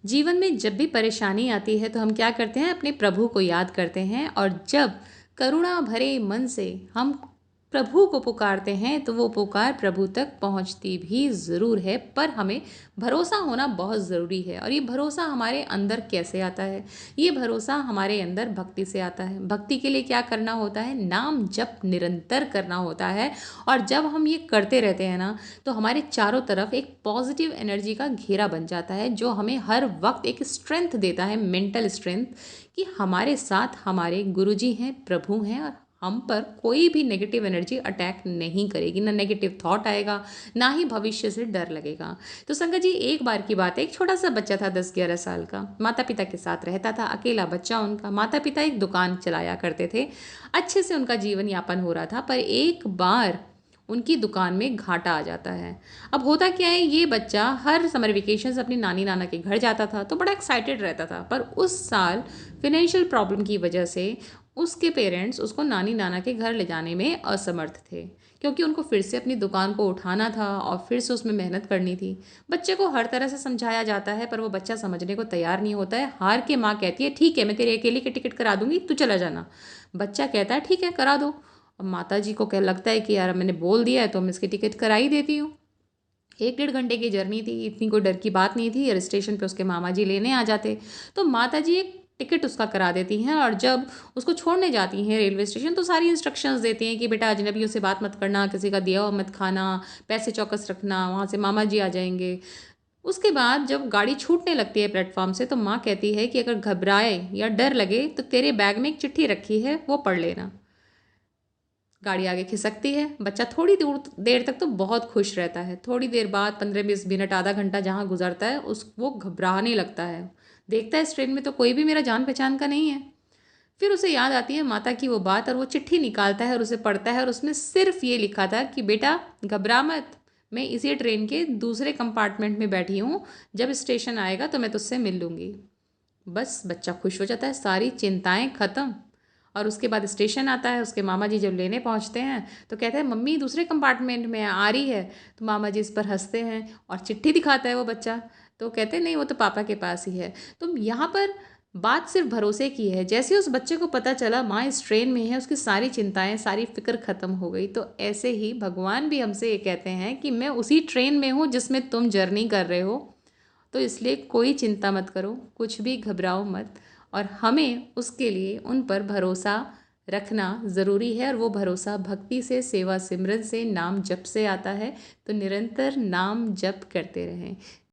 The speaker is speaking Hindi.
जीवन में जब भी परेशानी आती है तो हम क्या करते हैं, अपने प्रभु को याद करते हैं। और जब करुणा भरे मन से हम प्रभु को पुकारते हैं तो वो पुकार प्रभु तक पहुंचती भी ज़रूर है। पर हमें भरोसा होना बहुत ज़रूरी है। और ये भरोसा हमारे अंदर कैसे आता है? ये भरोसा हमारे अंदर भक्ति से आता है। भक्ति के लिए क्या करना होता है? नाम जप निरंतर करना होता है। और जब हम ये करते रहते हैं ना, तो हमारे चारों तरफ एक पॉजिटिव एनर्जी का घेरा बन जाता है, जो हमें हर वक्त एक स्ट्रेंथ देता है, मेंटल स्ट्रेंथ, कि हमारे साथ हमारे गुरुजी हैं, प्रभु हैं, और हम पर कोई भी नेगेटिव एनर्जी अटैक नहीं करेगी। ना नेगेटिव थॉट आएगा, ना ही भविष्य से डर लगेगा। तो संगत जी, एक बार की बात है, एक छोटा सा बच्चा था, 10-11 साल का, माता पिता के साथ रहता था, अकेला बच्चा उनका। माता पिता एक दुकान चलाया करते थे, अच्छे से उनका जीवन यापन हो रहा था। पर एक बार उनकी दुकान में घाटा आ जाता है। अब होता क्या है, ये बच्चा हर समर वेकेशन अपनी नानी नाना के घर जाता था तो बड़ा एक्साइटेड रहता था। पर उस साल फिनेंशियल प्रॉब्लम की वजह से उसके पेरेंट्स उसको नानी नाना के घर ले जाने में असमर्थ थे, क्योंकि उनको फिर से अपनी दुकान को उठाना था और फिर से उसमें मेहनत करनी थी। बच्चे को हर तरह से समझाया जाता है, पर वो बच्चा समझने को तैयार नहीं होता है। हार के माँ कहती है, ठीक है, मैं तेरे अकेले की टिकट करा दूंगी, तू चला जाना। बच्चा कहता है, ठीक है, करा दो। अब माता जी को क्या लगता है कि यार मैंने बोल दिया है तो मैं इसकी टिकट करा ही देती हूँ। 1-1.5 घंटे की जर्नी थी, इतनी कोई डर की बात नहीं थी। स्टेशन पे उसके मामा जी लेने आ जाते, तो माता जी एक टिकट उसका करा देती हैं। और जब उसको छोड़ने जाती हैं रेलवे स्टेशन, तो सारी इंस्ट्रक्शंस देती हैं कि बेटा अजनबियों से बात मत करना, किसी का दिया हुआ मत खाना, पैसे चौकस रखना, वहाँ से मामा जी आ जाएंगे। उसके बाद जब गाड़ी छूटने लगती है प्लेटफॉर्म से, तो माँ कहती है कि अगर घबराए या डर लगे तो तेरे बैग में एक चिट्ठी रखी है, वो पढ़ लेना। गाड़ी आगे खिसकती है। बच्चा थोड़ी दूर देर तक तो बहुत खुश रहता है। थोड़ी देर बाद 15-20 मिनट, आधा घंटा जहाँ गुजरता है, उस वो घबराने लगता है। देखता है इस ट्रेन में तो कोई भी मेरा जान पहचान का नहीं है। फिर उसे याद आती है माता की वो बात, और वो चिट्ठी निकालता है और उसे पढ़ता है। और उसमें सिर्फ ये लिखा था कि बेटा घबरा मत, मैं इसी ट्रेन के दूसरे कंपार्टमेंट में बैठी हूँ, जब स्टेशन आएगा तो मैं तुझसे मिल लूँगी। बस बच्चा खुश हो जाता है, सारी चिंताएं खत्म। और उसके बाद स्टेशन आता है। उसके मामा जी जब लेने पहुंचते हैं तो कहते हैं, मम्मी दूसरे कंपार्टमेंट में आ रही है। तो मामा जी इस पर हंसते हैं और चिट्ठी दिखाता है वो बच्चा। तो कहते हैं, नहीं, वो तो पापा के पास ही है। तो यहाँ पर बात सिर्फ भरोसे की है। जैसे उस बच्चे को पता चला माँ इस ट्रेन में है, उसकी सारी चिंताएं, सारी फिक्र खत्म हो गई। तो ऐसे ही भगवान भी हमसे ये कहते हैं कि मैं उसी ट्रेन में हूँ जिसमें तुम जर्नी कर रहे हो। तो इसलिए कोई चिंता मत करो, कुछ भी घबराओ मत। और हमें उसके लिए उन पर भरोसा रखना ज़रूरी है। और वो भरोसा भक्ति से, सेवा सिमरन से, नाम जप से आता है। तो निरंतर नाम जप करते रहें।